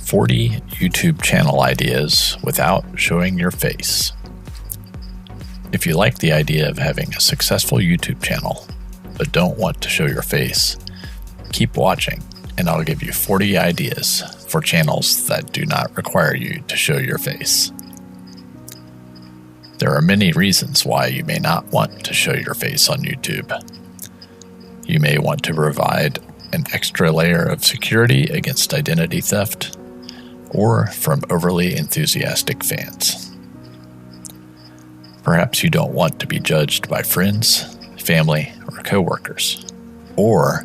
40 YouTube channel ideas without showing your face. If you like the idea of having a successful YouTube channel, but don't want to show your face, keep watching and I'll give you 40 ideas for channels that do not require you to show your face. There are many reasons why you may not want to show your face on YouTube. You may want to provide an extra layer of security against identity theft, or from overly enthusiastic fans. Perhaps you don't want to be judged by friends, family, or coworkers. Or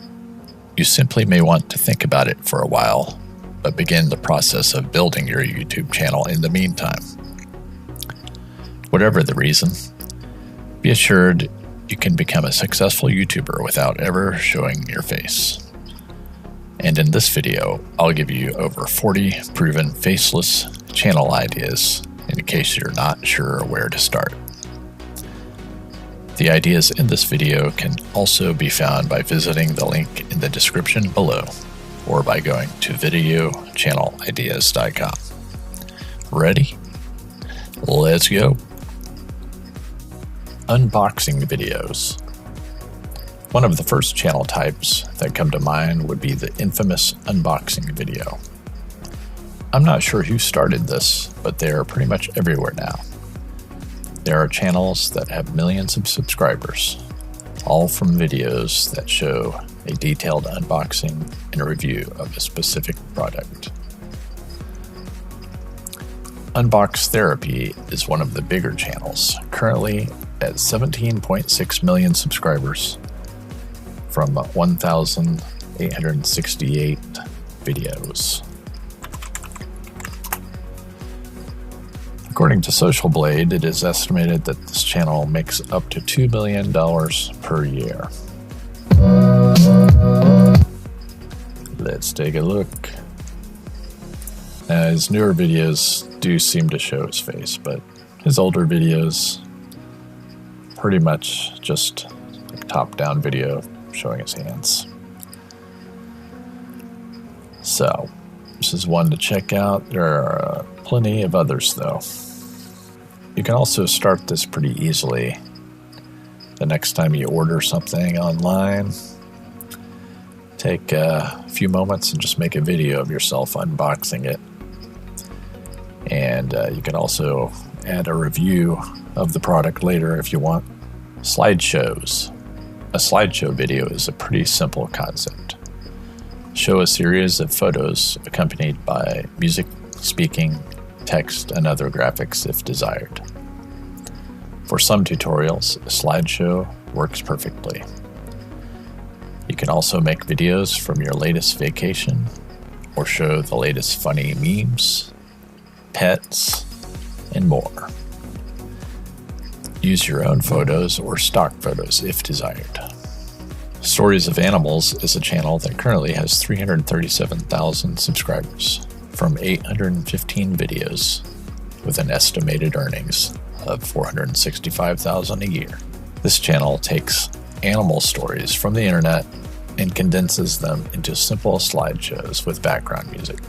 you simply may want to think about it for a while, but begin the process of building your YouTube channel in the meantime. Whatever the reason, be assured you can become a successful YouTuber without ever showing your face. And in this video, I'll give you over 40 proven faceless channel ideas in case you're not sure where to start. The ideas in this video can also be found by visiting the link in the description below or by going to videochannelideas.com. Ready? Let's go! Unboxing videos. One of the first channel types that come to mind would be the infamous unboxing video. I'm not sure who started this, but they are pretty much everywhere now. There are channels that have millions of subscribers, all from videos that show a detailed unboxing and review of a specific product. Unbox Therapy is one of the bigger channels, currently at 17.6 million subscribers from 1,868 videos. According to Social Blade, it is estimated that this channel makes up to $2 million per year. Let's take a look. His newer videos do seem to show his face, but his older videos pretty much just a top-down video showing his hands. So, this is one to check out. There are plenty of others though. You can also start this pretty easily. The next time you order something online, take a few moments and just make a video of yourself unboxing it. And you can also add a review of the product later if you want. Slideshows. A slideshow video is a pretty simple concept. Show a series of photos accompanied by music, speaking, text, and other graphics if desired. For some tutorials, a slideshow works perfectly. You can also make videos from your latest vacation or show the latest funny memes, pets, and more. Use your own photos or stock photos if desired. Stories of Animals is a channel that currently has 337,000 subscribers from 815 videos with an estimated earnings of $465,000 a year. This channel takes animal stories from the internet and condenses them into simple slideshows with background music.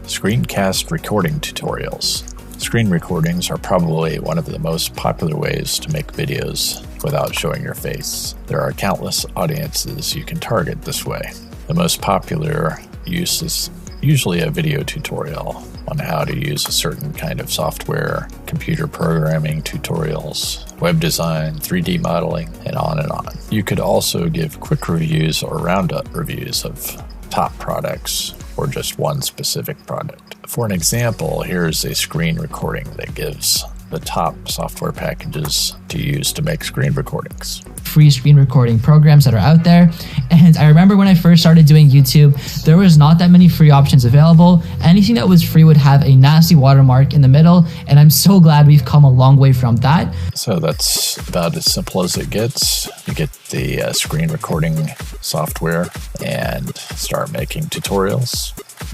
Screencast recording tutorials. Screen recordings are probably one of the most popular ways to make videos without showing your face. There are countless audiences you can target this way. The most popular use is usually a video tutorial on how to use a certain kind of software, computer programming tutorials, web design, 3D modeling, and on and on. You could also give quick reviews or roundup reviews of top products or just one specific product. For an example, here's a screen recording that gives the top software packages to use to make screen recordings. Free screen recording programs that are out there. And I remember when I first started doing YouTube, there was not that many free options available. Anything that was free would have a nasty watermark in the middle, and I'm so glad we've come a long way from that. So that's about as simple as it gets. You get the screen recording software and start making tutorials,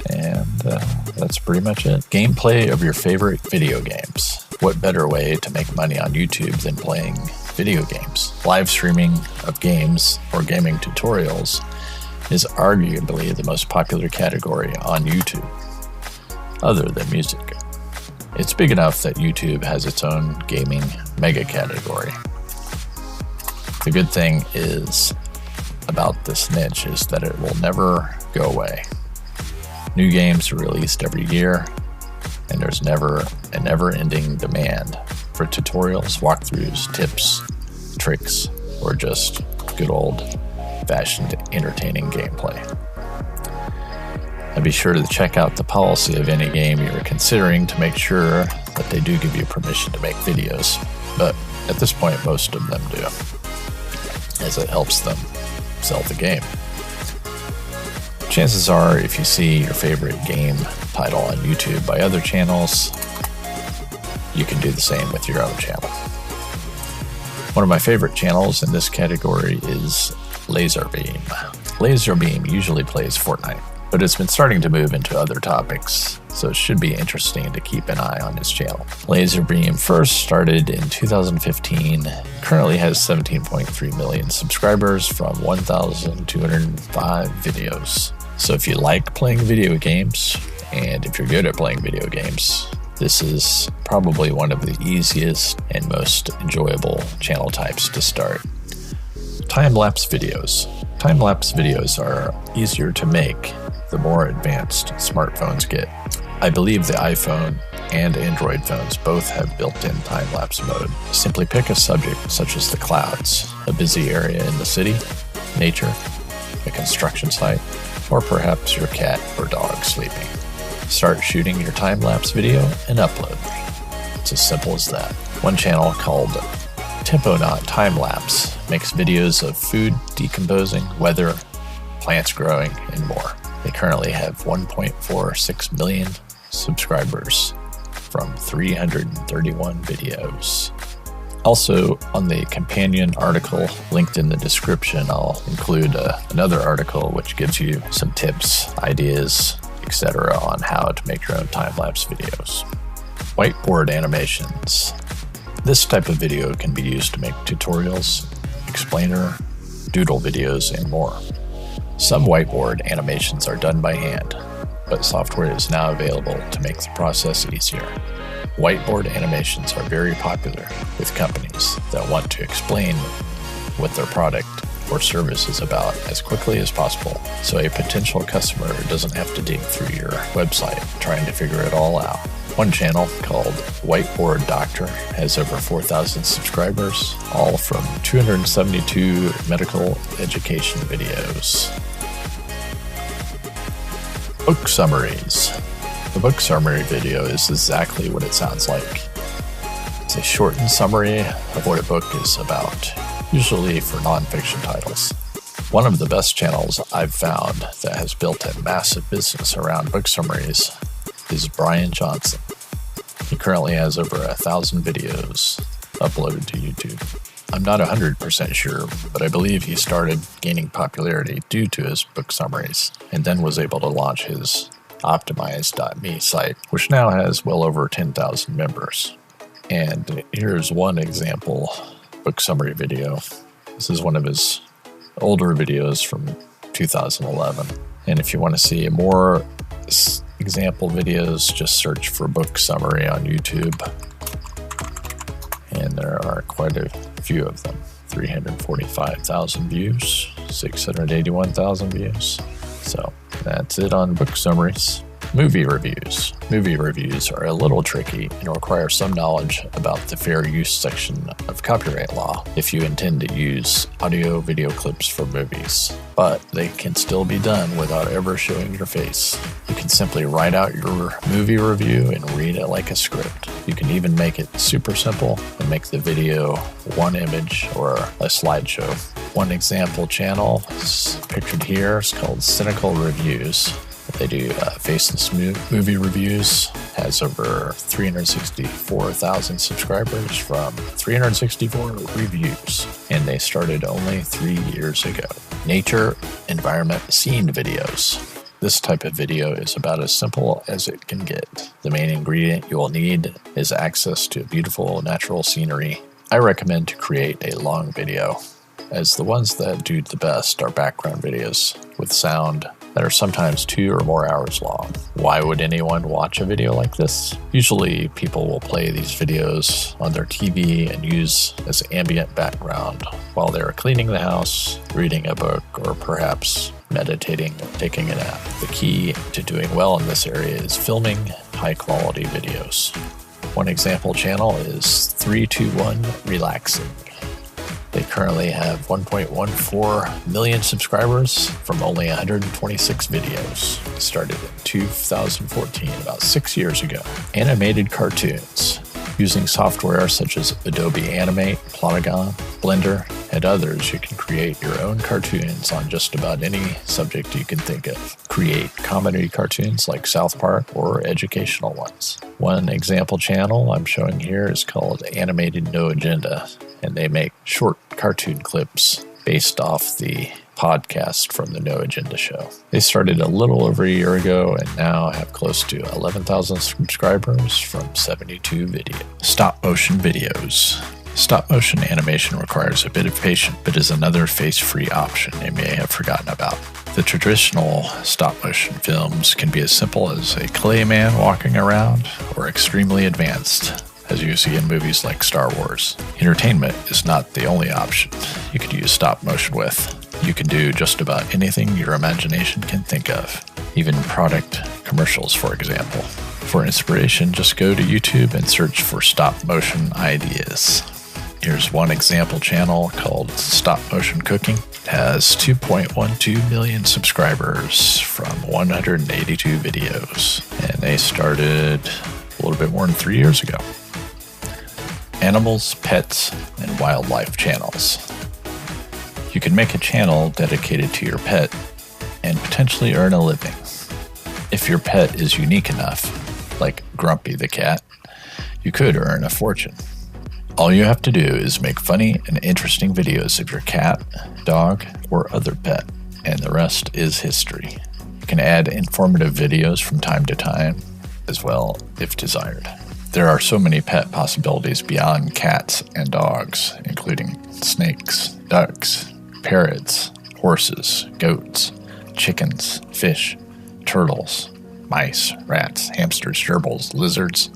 and that's pretty much it. Gameplay of your favorite video games. What better way to make money on YouTube than playing video games? Live streaming of games or gaming tutorials is arguably the most popular category on YouTube, other than music. It's big enough that YouTube has its own gaming mega category. The good thing is about this niche is that it will never go away. New games are released every year, and there's never a never-ending demand for tutorials, walkthroughs, tips, tricks, or just good old-fashioned entertaining gameplay. And be sure to check out the policy of any game you're considering to make sure that they do give you permission to make videos. But at this point, most of them do, as it helps them sell the game. Chances are, if you see your favorite game title on YouTube by other channels, you can do the same with your own channel. One of my favorite channels in this category is Laserbeam. Laserbeam usually plays Fortnite, but it's been starting to move into other topics, so it should be interesting to keep an eye on his channel. Laserbeam first started in 2015, currently has 17.3 million subscribers from 1,205 videos. So if you like playing video games, and if you're good at playing video games, this is probably one of the easiest and most enjoyable channel types to start. Time-lapse videos. Time-lapse videos are easier to make the more advanced smartphones get. I believe the iPhone and Android phones both have built-in time-lapse mode. Simply pick a subject such as the clouds, a busy area in the city, nature, a construction site, or perhaps your cat or dog sleeping. Start shooting your time-lapse video and upload. It's as simple as that. One channel called Temponaut Time-Lapse makes videos of food decomposing, weather, plants growing, and more. They currently have 1.46 million subscribers from 331 videos. Also, on the companion article linked in the description, I'll include another article which gives you some tips, ideas, etc. on how to make your own time-lapse videos. Whiteboard Animations. This type of video can be used to make tutorials, explainer, doodle videos, and more. Some whiteboard animations are done by hand, but software is now available to make the process easier. Whiteboard animations are very popular with companies that want to explain what their product or service is about as quickly as possible, so a potential customer doesn't have to dig through your website trying to figure it all out. One channel called Whiteboard Doctor has over 4,000 subscribers, all from 272 medical education videos. Book summaries. The book summary video is exactly what it sounds like. It's a shortened summary of what a book is about, usually for nonfiction titles. One of the best channels I've found that has built a massive business around book summaries is Brian Johnson. He currently has over 1,000 videos uploaded to YouTube. I'm not 100% sure, but I believe he started gaining popularity due to his book summaries, and then was able to launch his Optimize.me site, which now has well over 10,000 members. And here's one example book summary video. This is one of his older videos from 2011. And if you want to see more example videos, just search for book summary on YouTube. And there are quite a few of them. 345,000 views, 681,000 views. So that's it on book summaries. Movie reviews. Movie reviews are a little tricky and require some knowledge about the fair use section of copyright law if you intend to use audio video clips for movies. But they can still be done without ever showing your face. You can simply write out your movie review and read it like a script. You can even make it super simple and make the video one image or a slideshow. One example channel is pictured here. It's called Cynical Reviews. They do Faceless movie reviews, has over 364,000 subscribers from 364 reviews, and they started only 3 years ago. Nature, environment, scene videos. This type of video is about as simple as it can get. The main ingredient you will need is access to beautiful natural scenery. I recommend to create a long video, as the ones that do the best are background videos, with sound that are sometimes 2 or more hours long. Why would anyone watch a video like this? Usually people will play these videos on their TV and use as ambient background while they're cleaning the house, reading a book, or perhaps meditating or taking a nap. The key to doing well in this area is filming high-quality videos. One example channel is 321 Relaxing. They currently have 1.14 million subscribers from only 126 videos. It started in 2014, about 6 years ago. Animated cartoons. Using software such as Adobe Animate, Polygon, Blender, and others, you can create your own cartoons on just about any subject you can think of. Create comedy cartoons like South Park or educational ones. One example channel I'm showing here is called Animated No Agenda, and they make short cartoon clips based off the podcast from the No Agenda show. They started a little over a year ago and now have close to 11,000 subscribers from 72 videos. Stop motion videos. Stop motion animation requires a bit of patience, but is another face-free option you may have forgotten about. The traditional stop-motion films can be as simple as a clay man walking around or extremely advanced, as you see in movies like Star Wars. Entertainment is not the only option you could use stop motion with. You can do just about anything your imagination can think of, even product commercials, for example. For inspiration, just go to YouTube and search for stop motion ideas. Here's one example channel called Stop Motion Cooking. It has 2.12 million subscribers from 182 videos, and they started a little bit more than 3 years ago. Animals, pets, and wildlife channels. You can make a channel dedicated to your pet and potentially earn a living. If your pet is unique enough, like Grumpy the cat, you could earn a fortune. All you have to do is make funny and interesting videos of your cat, dog, or other pet, and the rest is history. You can add informative videos from time to time as well, if desired. There are so many pet possibilities beyond cats and dogs, including snakes, ducks, parrots, horses, goats, chickens, fish, turtles, mice, rats, hamsters, gerbils, lizards,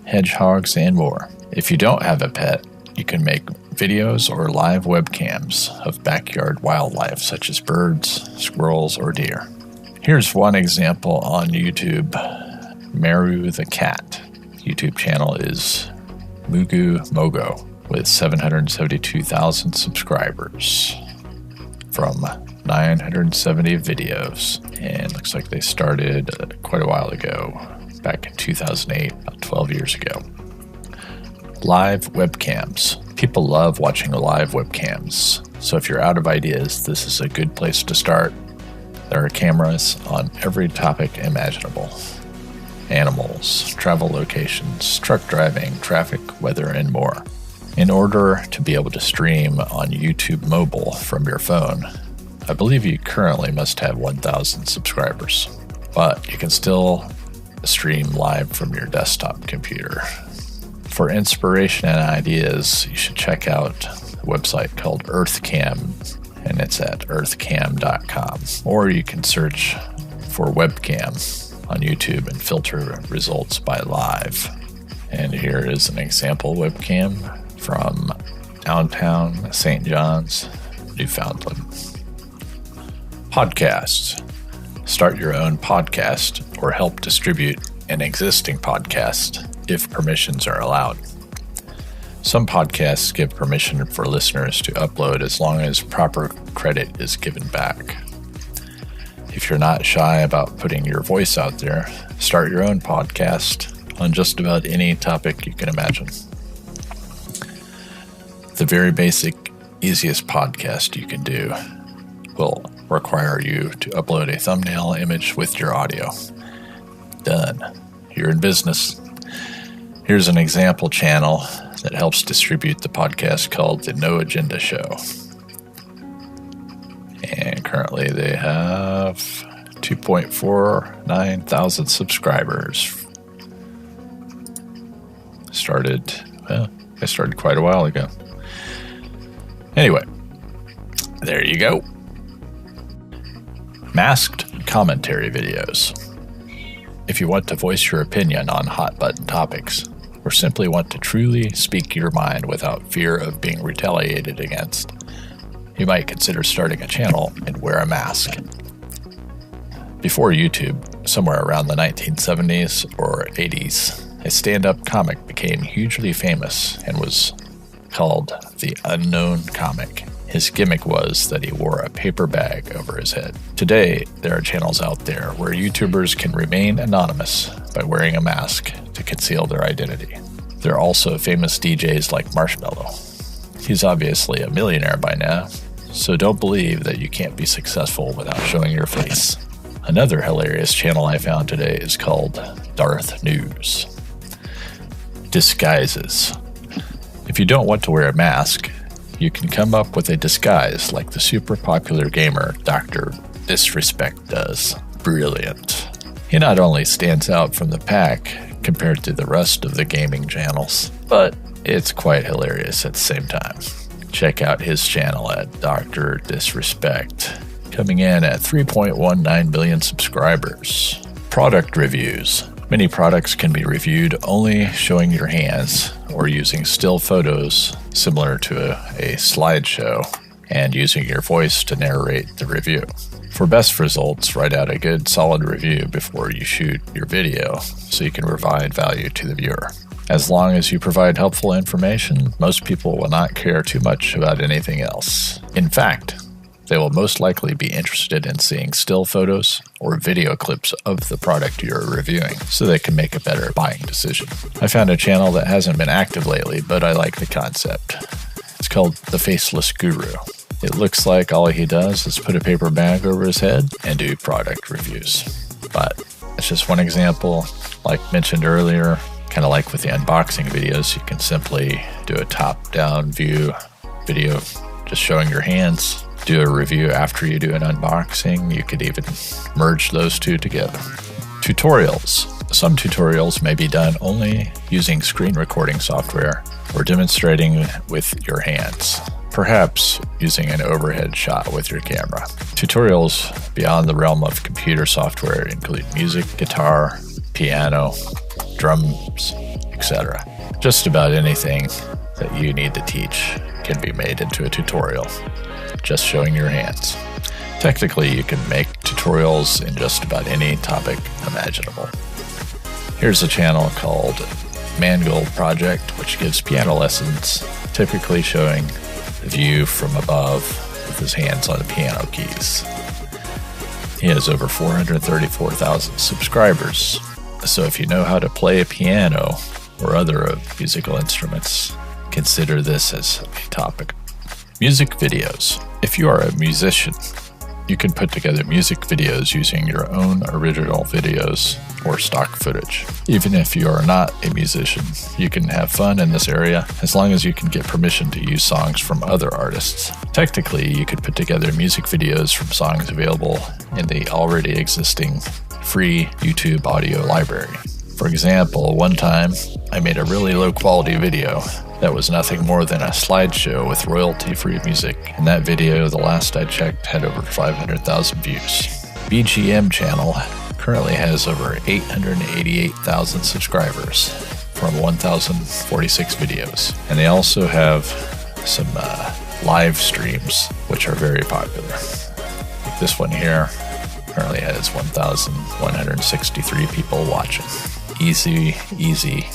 hedgehogs, and more. If you don't have a pet, you can make videos or live webcams of backyard wildlife such as birds, squirrels, or deer. Here's one example on YouTube. Meru the cat. YouTube channel is Mugu Mogo with 772,000 subscribers from 970 videos, and looks like they started quite a while ago, back in 2008, about 12 years ago. Live webcams. People love watching live webcams, so if you're out of ideas, this is a good place to start. There are cameras on every topic imaginable. Animals, travel locations, truck driving, traffic, weather, and more. In order to be able to stream on YouTube Mobile from your phone, I believe you currently must have 1,000 subscribers, but you can still stream live from your desktop computer. For inspiration and ideas, you should check out a website called EarthCam, and it's at earthcam.com. Or you can search for webcam on YouTube and filter results by live. And here is an example webcam from downtown St. John's, Newfoundland. Podcasts. Start your own podcast or help distribute an existing podcast if permissions are allowed. Some podcasts give permission for listeners to upload as long as proper credit is given back. If you're not shy about putting your voice out there, start your own podcast on just about any topic you can imagine. The very basic, easiest podcast you can do will require you to upload a thumbnail image with your audio. Done. You're in business. Here's an example channel that helps distribute the podcast called The No Agenda Show. And currently they have 2.49 thousand subscribers. I started quite a while ago. Anyway, there you go. Masked commentary videos. If you want to voice your opinion on hot-button topics, or simply want to truly speak your mind without fear of being retaliated against, you might consider starting a channel and wear a mask. Before YouTube, somewhere around the 1970s or 80s, a stand-up comic became hugely famous and was called the Unknown Comic. His gimmick was that he wore a paper bag over his head. Today, there are channels out there where YouTubers can remain anonymous by wearing a mask to conceal their identity. There are also famous DJs like Marshmello. He's obviously a millionaire by now, so don't believe that you can't be successful without showing your face. Another hilarious channel I found today is called Darth News. Disguises. If you don't want to wear a mask, you can come up with a disguise like the super popular gamer Dr. Disrespect does. Brilliant. He not only stands out from the pack compared to the rest of the gaming channels, but it's quite hilarious at the same time. Check out his channel at Dr. Disrespect, coming in at 3.19 billion subscribers. Product reviews. Many products can be reviewed only showing your hands or using still photos similar to a slideshow and using your voice to narrate the review. For best results, write out a good solid review before you shoot your video so you can provide value to the viewer. As long as you provide helpful information, most people will not care too much about anything else. In fact, they will most likely be interested in seeing still photos or video clips of the product you're reviewing so they can make a better buying decision. I found a channel that hasn't been active lately, but I like the concept. It's called The Faceless Guru. It looks like all he does is put a paper bag over his head and do product reviews. But it's just one example. Like mentioned earlier, kind of like with the unboxing videos, you can simply do a top-down view video just showing your hands. Do a review after you do an unboxing. You could even merge those two together. Tutorials. Some tutorials may be done only using screen recording software or demonstrating with your hands, perhaps using an overhead shot with your camera. Tutorials beyond the realm of computer software include music, guitar, piano, drums, etc. Just about anything that you need to teach can be made into a tutorial, just showing your hands. Technically, you can make tutorials in just about any topic imaginable. Here's a channel called Mangold Project, which gives piano lessons, typically showing the view from above with his hands on the piano keys. He has over 434,000 subscribers, so if you know how to play a piano or other musical instruments, consider this as a topic. Music videos. If you are a musician, you can put together music videos using your own original videos or stock footage. Even if you are not a musician, you can have fun in this area as long as you can get permission to use songs from other artists. Technically, you could put together music videos from songs available in the already existing free YouTube audio library. For example, one time I made a really low quality video that was nothing more than a slideshow with royalty-free music, and that video, the last I checked, had over 500,000 views. BGM channel currently has over 888,000 subscribers from 1,046 videos, and they also have some live streams which are very popular. Like this one here currently has 1,163 people watching. Easy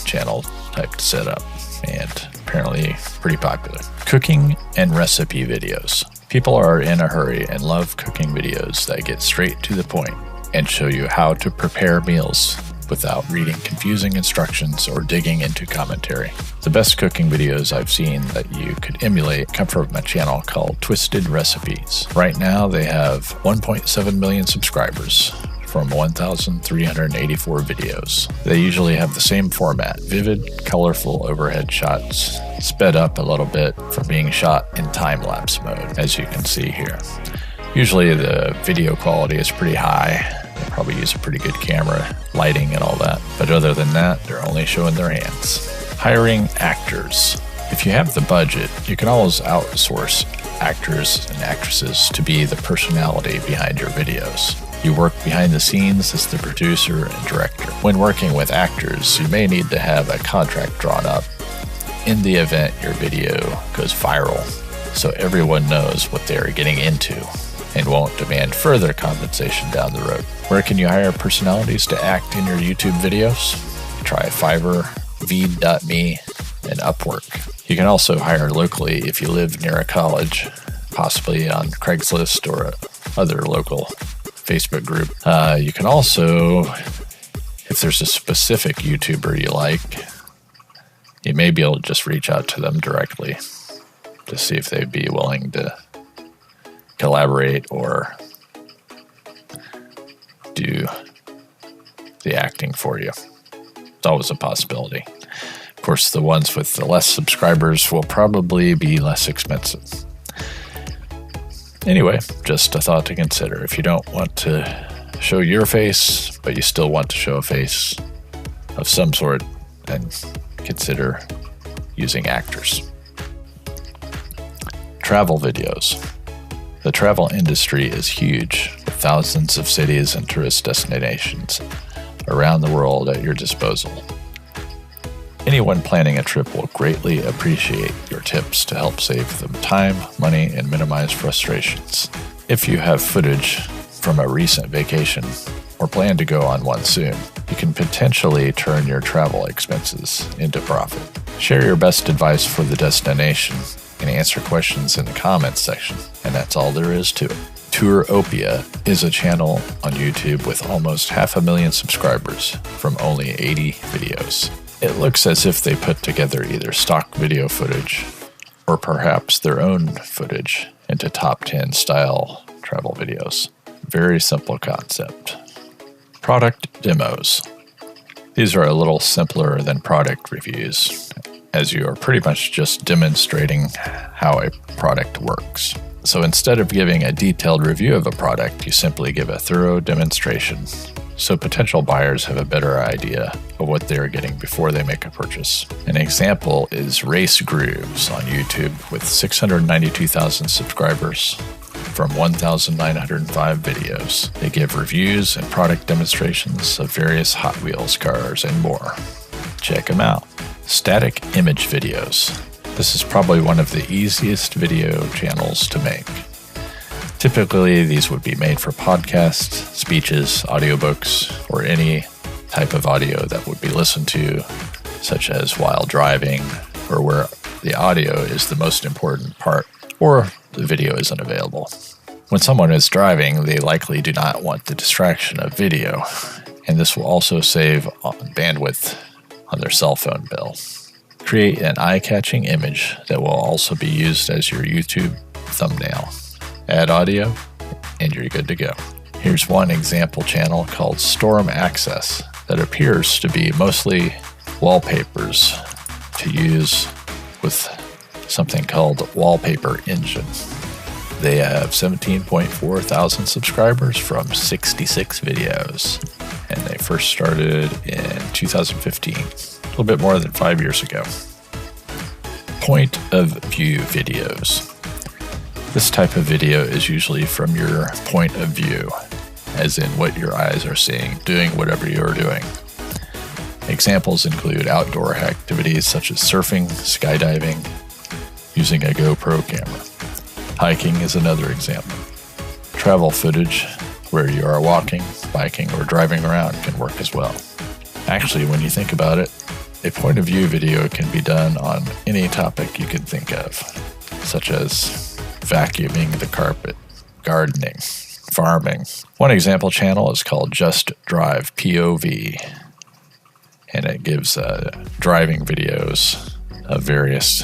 channel type to set up, and apparently pretty popular. Cooking and recipe videos. People are in a hurry and love cooking videos that get straight to the point and show you how to prepare meals without reading confusing instructions or digging into commentary. The best cooking videos I've seen that you could emulate come from a channel called Twisted Recipes. Right now they have 1.7 million subscribers from 1,384 videos. They usually have the same format, vivid, colorful overhead shots, sped up a little bit from being shot in time-lapse mode, as you can see here. Usually the video quality is pretty high. They probably use a pretty good camera, lighting and all that. But other than that, they're only showing their hands. Hiring actors. If you have the budget, you can always outsource actors and actresses to be the personality behind your videos. You work behind the scenes as the producer and director. When working with actors, you may need to have a contract drawn up in the event your video goes viral, so everyone knows what they are getting into and won't demand further compensation down the road. Where can you hire personalities to act in your YouTube videos? Try Fiverr, Veed.me, and Upwork. You can also hire locally if you live near a college, possibly on Craigslist or other local Facebook group. You can also, if there's a specific YouTuber you like, you may be able to just reach out to them directly to see if they'd be willing to collaborate or do the acting for you. It's always a possibility. Of course, the ones with the less subscribers will probably be less expensive. Anyway, just a thought to consider. If you don't want to show your face, but you still want to show a face of some sort, then consider using actors. Travel videos. The travel industry is huge, with thousands of cities and tourist destinations around the world at your disposal. Anyone planning a trip will greatly appreciate your tips to help save them time, money, and minimize frustrations. If you have footage from a recent vacation or plan to go on one soon, you can potentially turn your travel expenses into profit. Share your best advice for the destination and answer questions in the comments section, and that's all there is to it. Touropia is a channel on YouTube with almost 500,000 subscribers from only 80 videos. It looks as if they put together either stock video footage or perhaps their own footage into top 10 style travel videos. Very simple concept. Product demos. These are a little simpler than product reviews, as you are pretty much just demonstrating how a product works. So instead of giving a detailed review of a product, you simply give a thorough demonstration, so potential buyers have a better idea of what they are getting before they make a purchase. An example is Race Grooves on YouTube with 692,000 subscribers from 1,905 videos. They give reviews and product demonstrations of various Hot Wheels cars and more. Check them out. Static image videos. This is probably one of the easiest video channels to make. Typically, these would be made for podcasts, speeches, audiobooks, or any type of audio that would be listened to, such as while driving, or where the audio is the most important part, or the video isn't available. When someone is driving, they likely do not want the distraction of video, and this will also save bandwidth on their cell phone bill. Create an eye-catching image that will also be used as your YouTube thumbnail. Add audio, and you're good to go. Here's one example channel called Storm Access that appears to be mostly wallpapers to use with something called Wallpaper Engine. They have 17.4 thousand subscribers from 66 videos, and they first started in 2015, a little bit more than 5 years ago. Point of view videos. This type of video is usually from your point of view, as in what your eyes are seeing, doing whatever you're doing. Examples include outdoor activities such as surfing, skydiving, using a GoPro camera. Hiking is another example. Travel footage, where you are walking, biking, or driving around, can work as well. Actually, when you think about it, a point of view video can be done on any topic you can think of, such as vacuuming the carpet, gardening, farming. One example channel is called Just Drive POV, and it gives driving videos of various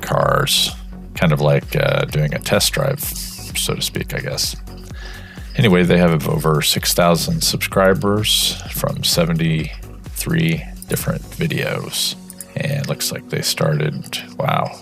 cars, kind of like doing a test drive, so to speak, I guess. Anyway, they have over 6,000 subscribers from 73 different videos, and it looks like they started, wow,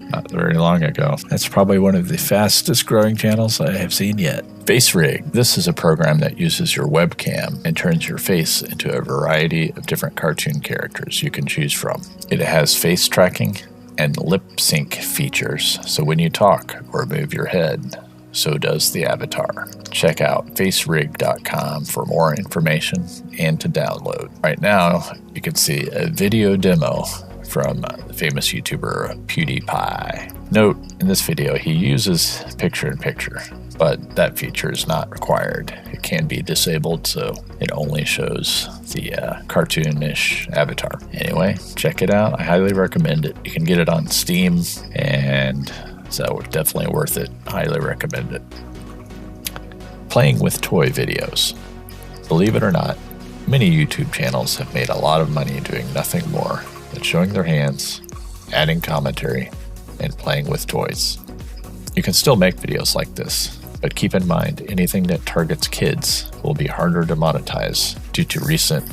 not very long ago. That's probably one of the fastest growing channels I have seen yet. Facerig. This is a program that uses your webcam and turns your face into a variety of different cartoon characters you can choose from. It has face tracking, and lip sync features, so when you talk or move your head, so does the avatar. Check out facerig.com for more information and to download. Right now, you can see a video demo from the famous YouTuber PewDiePie. Note, in this video, he uses picture-in-picture, but that feature is not required. It can be disabled, so it only shows the cartoonish avatar. Anyway, check it out. I highly recommend it. You can get it on Steam, and so definitely worth it. Highly recommend it. Playing with toy videos. Believe it or not, many YouTube channels have made a lot of money doing nothing more than showing their hands, adding commentary, and playing with toys. You can still make videos like this, but keep in mind anything that targets kids will be harder to monetize due to recent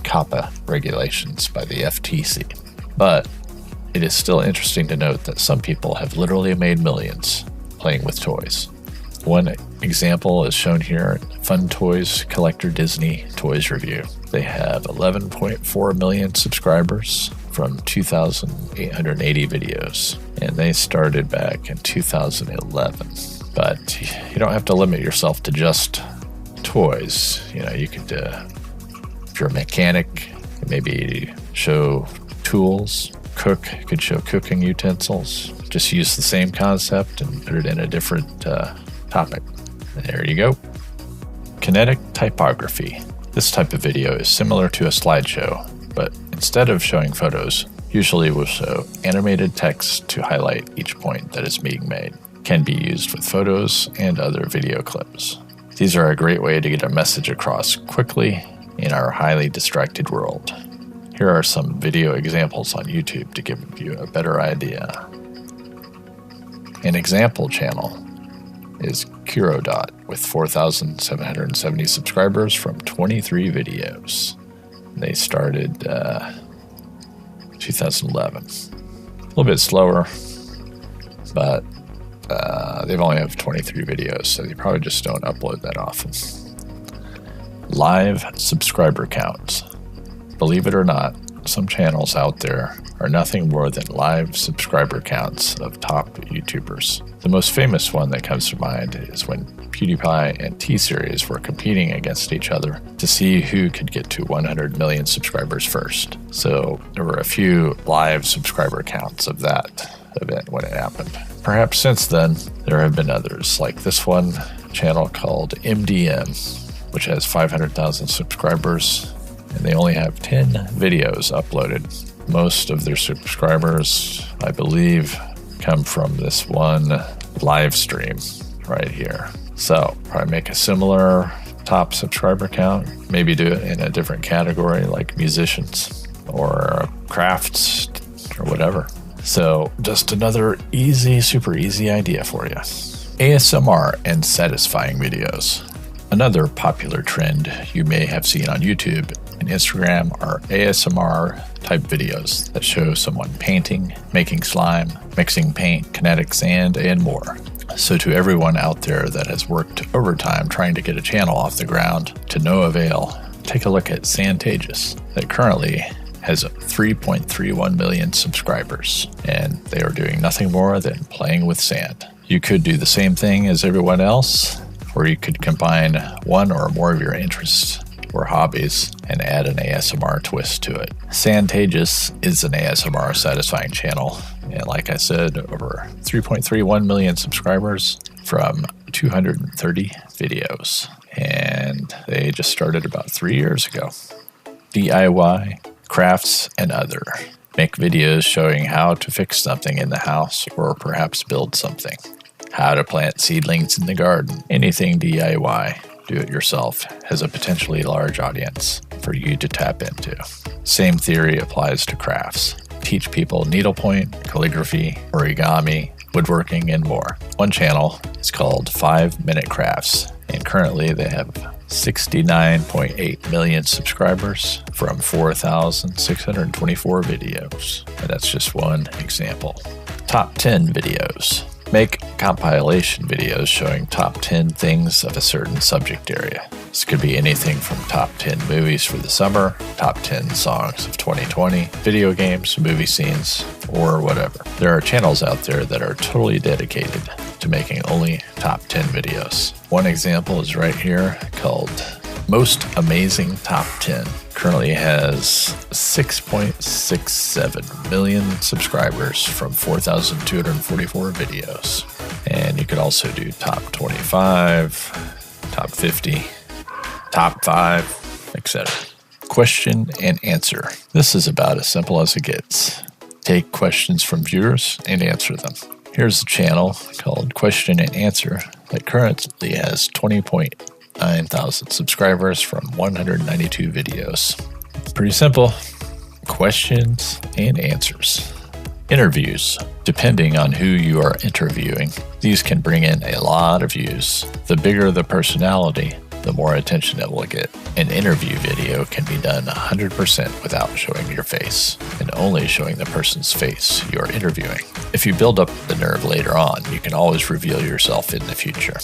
COPPA regulations by the FTC. But it is still interesting to note that some people have literally made millions playing with toys. One example is shown here, Fun Toys Collector Disney Toys Review. They have 11.4 million subscribers from 2,880 videos, and they started back in 2011. But you don't have to limit yourself to just toys. You know, you could, if you're a mechanic, maybe show tools. Cook, you could show cooking utensils. Just use the same concept and put it in a different topic. There you go. Kinetic Typography. This type of video is similar to a slideshow, but instead of showing photos, usually we'll show animated text to highlight each point that is being made. Can be used with photos and other video clips. These are a great way to get a message across quickly in our highly distracted world. Here are some video examples on YouTube to give you a better idea. An example channel is Kurodot with 4,770 subscribers from 23 videos. They started 2011. A little bit slower, but they've only have 23 videos, so they probably just don't upload that often. Live subscriber counts. Believe it or not, some channels out there are nothing more than live subscriber counts of top YouTubers. The most famous one that comes to mind is when PewDiePie and T-Series were competing against each other to see who could get to 100 million subscribers first. So there were a few live subscriber counts of that event when it happened. Perhaps since then, there have been others, like this one channel called MDM, which has 500,000 subscribers, and they only have 10 videos uploaded. Most of their subscribers, I believe, come from this one live stream right here. So probably make a similar top subscriber count, maybe do it in a different category like musicians or crafts or whatever. So just another easy, super easy idea for you. ASMR and satisfying videos. Another popular trend you may have seen on YouTube and Instagram are ASMR type videos that show someone painting, making slime, mixing paint, kinetic sand, and more. So to everyone out there that has worked overtime trying to get a channel off the ground to no avail, take a look at Santageous that currently has 3.31 million subscribers, and they are doing nothing more than playing with sand. You could do the same thing as everyone else, or you could combine one or more of your interests or hobbies and add an ASMR twist to it. Santageous is an ASMR satisfying channel, and like I said, over 3.31 million subscribers from 230 videos, and they just started about 3 years ago. DIY, crafts, and other. Make videos showing how to fix something in the house or perhaps build something. How to plant seedlings in the garden. Anything DIY, do it yourself, has a potentially large audience for you to tap into. Same theory applies to crafts. Teach people needlepoint, calligraphy, origami, woodworking, and more. One channel is called 5 Minute Crafts, and currently they have 69.8 million subscribers from 4,624 videos. And that's just one example. Top 10 videos. Make compilation videos showing top 10 things of a certain subject area. This could be anything from top 10 movies for the summer, top 10 songs of 2020, video games, movie scenes, or whatever. There are channels out there that are totally dedicated to making only top 10 videos. One example is right here called Most Amazing Top 10. Currently has 6.67 million subscribers from 4,244 videos. And you could also do top 25, top 50, top 5, etc. Question and answer. This is about as simple as it gets. Take questions from viewers and answer them. Here's a channel called Question and Answer that currently has 20,900 subscribers from 192 videos. Pretty simple. Questions and answers. Interviews. Depending on who you are interviewing, these can bring in a lot of views. The bigger the personality, the more attention it will get. An interview video can be done 100% without showing your face, and only showing the person's face you are interviewing. If you build up the nerve later on, you can always reveal yourself in the future.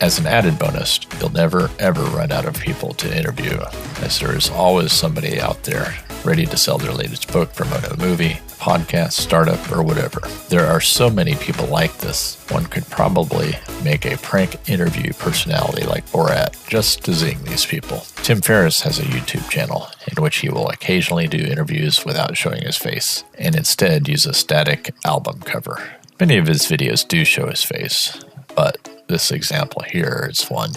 As an added bonus, you'll never ever run out of people to interview, as there is always somebody out there ready to sell their latest book, promote a movie, podcast, startup, or whatever. There are so many people like this, one could probably make a prank interview personality like Borat just to zing these people. Tim Ferriss has a YouTube channel in which he will occasionally do interviews without showing his face, and instead use a static album cover. Many of his videos do show his face, but this example here is one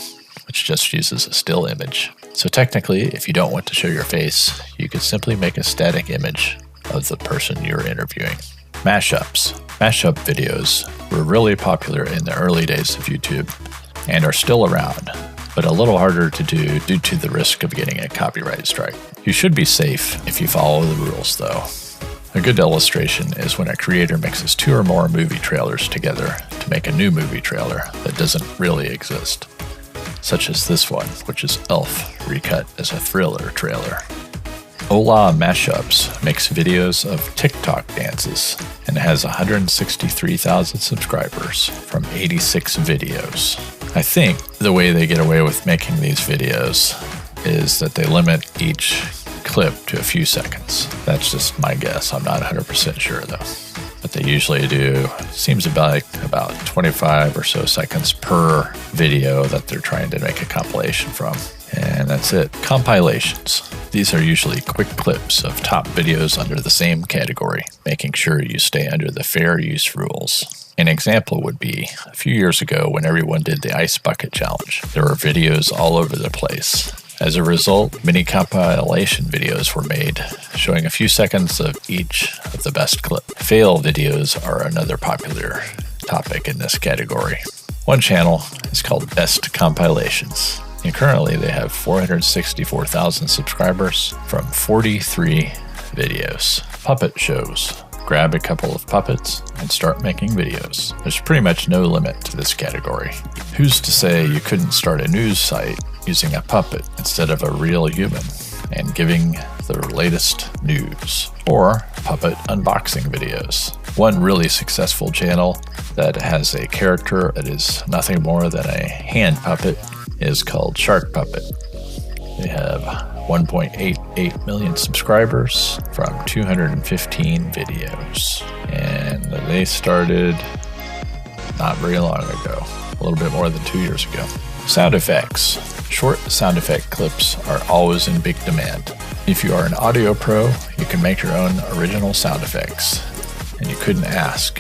which just uses a still image. So technically, if you don't want to show your face, you could simply make a static image of the person you're interviewing. Mashups. Mashup videos were really popular in the early days of YouTube and are still around, but a little harder to do due to the risk of getting a copyright strike. You should be safe if you follow the rules though. A good illustration is when a creator mixes 2 or more movie trailers together to make a new movie trailer that doesn't really exist, such as this one, which is Elf recut as a thriller trailer. Hola Mashups makes videos of TikTok dances and has 163,000 subscribers from 86 videos. I think the way they get away with making these videos is that they limit each clip to a few seconds. That's just my guess. I'm not 100% sure though. But they usually do, seems about 25 or so seconds per video that they're trying to make a compilation from. And that's it. Compilations. These are usually quick clips of top videos under the same category, making sure you stay under the fair use rules. An example would be a few years ago when everyone did the Ice Bucket Challenge. There were videos all over the place. As a result, many compilation videos were made, showing a few seconds of each of the best clips. Fail videos are another popular topic in this category. One channel is called Best Compilations, and currently they have 464,000 subscribers from 43 videos. Puppet shows. Grab a couple of puppets and start making videos. There's pretty much no limit to this category. Who's to say you couldn't start a news site using a puppet instead of a real human and giving the latest news? Or puppet unboxing videos. One really successful channel that has a character that is nothing more than a hand puppet is called Shark Puppet. They have 1.88 million subscribers from 215 videos. And they started not very long ago, a little bit more than 2 years ago. Sound effects. Short sound effect clips are always in big demand. If you are an audio pro, you can make your own original sound effects, and you couldn't ask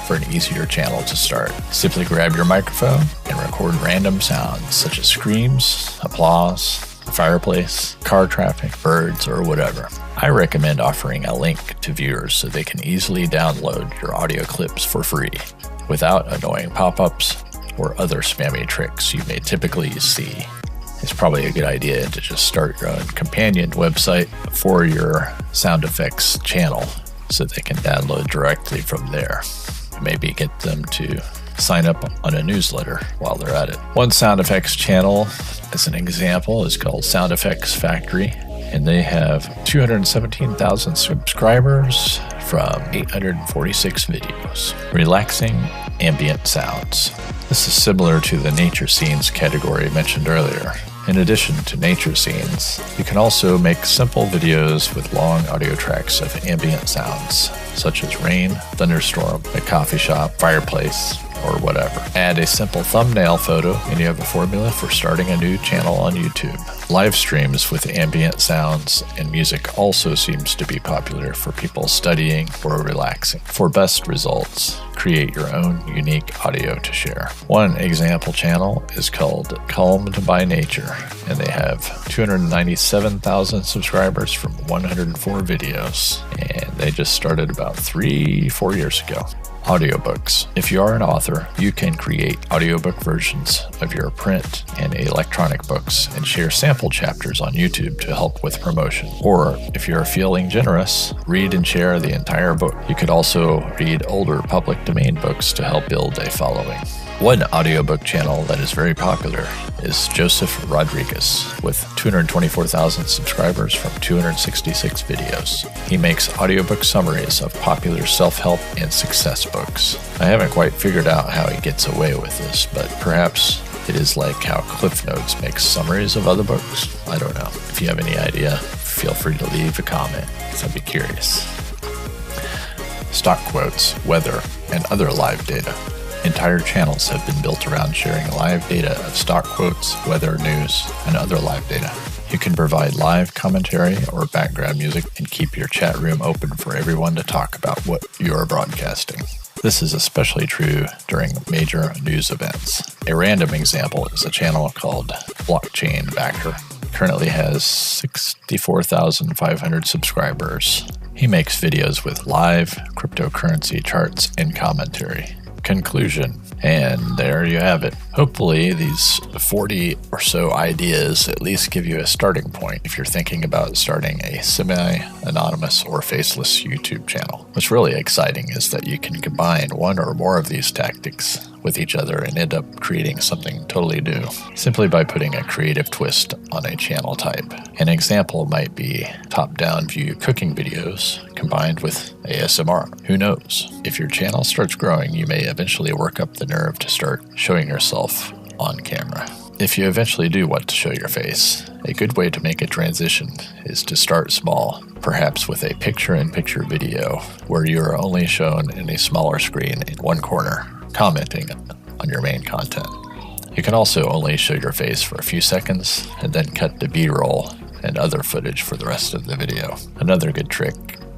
for an easier channel to start. Simply grab your microphone and record random sounds such as screams, applause, a fireplace, car traffic, birds, or whatever. I recommend offering a link to viewers so they can easily download your audio clips for free without annoying pop-ups or other spammy tricks you may typically see. It's probably a good idea to just start your own companion website for your sound effects channel so they can download directly from there. Maybe get them to sign up on a newsletter while they're at it. One sound effects channel, as an example, is called Sound Effects Factory, and they have 217,000 subscribers from 846 videos. Relaxing ambient sounds. This is similar to the nature scenes category mentioned earlier. In addition to nature scenes, you can also make simple videos with long audio tracks of ambient sounds, such as rain, thunderstorm, a coffee shop, fireplace, or whatever. Add a simple thumbnail photo and you have a formula for starting a new channel on YouTube. Live streams with ambient sounds and music also seems to be popular for people studying or relaxing. For best results, create your own unique audio to share. One example channel is called Calmed by Nature, and they have 297,000 subscribers from 104 videos, and they just started about 3-4 years ago. Audiobooks. If you are an author, you can create audiobook versions of your print and electronic books and share sample chapters on YouTube to help with promotion. Or, if you're feeling generous, read and share the entire book. You could also read older public domain books to help build a following. One audiobook channel that is very popular is Joseph Rodriguez, with 224,000 subscribers from 266 videos. He makes audiobook summaries of popular self-help and success books. I haven't quite figured out how he gets away with this, but perhaps it is like how Cliff Notes makes summaries of other books. I don't know. If you have any idea, feel free to leave a comment, because I'd be curious. Stock quotes, weather, and other live data. Entire channels have been built around sharing live data of stock quotes, weather, news, and other live data. You can provide live commentary or background music and keep your chat room open for everyone to talk about what you are broadcasting. This is especially true during major news events. A random example is a channel called Blockchain Backer. Currently has 64,500 subscribers. He makes videos with live cryptocurrency charts and commentary. Conclusion. And there you have it. Hopefully these 40 or so ideas at least give you a starting point if you're thinking about starting a semi-anonymous or faceless YouTube channel. What's really exciting is that you can combine one or more of these tactics with each other and end up creating something totally new, simply by putting a creative twist on a channel type. An example might be top-down view cooking videos combined with ASMR. Who knows? If your channel starts growing, you may eventually work up the nerve to start showing yourself on camera. If you eventually do want to show your face, a good way to make a transition is to start small, perhaps with a picture-in-picture video where you are only shown in a smaller screen in one corner, commenting on your main content. You can also only show your face for a few seconds and then cut to B-roll and other footage for the rest of the video. Another good trick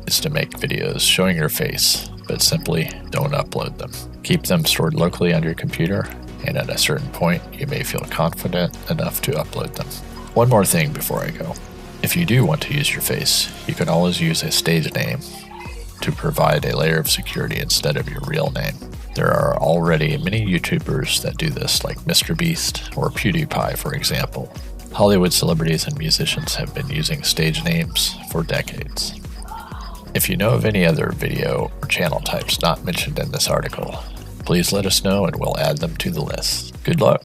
is to make videos showing your face, but simply don't upload them. Keep them stored locally on your computer, and at a certain point, you may feel confident enough to upload them. One more thing before I go. If you do want to use your face, you can always use a stage name to provide a layer of security instead of your real name. There are already many YouTubers that do this, like MrBeast or PewDiePie, for example. Hollywood celebrities and musicians have been using stage names for decades. If you know of any other video or channel types not mentioned in this article, please let us know and we'll add them to the list. Good luck!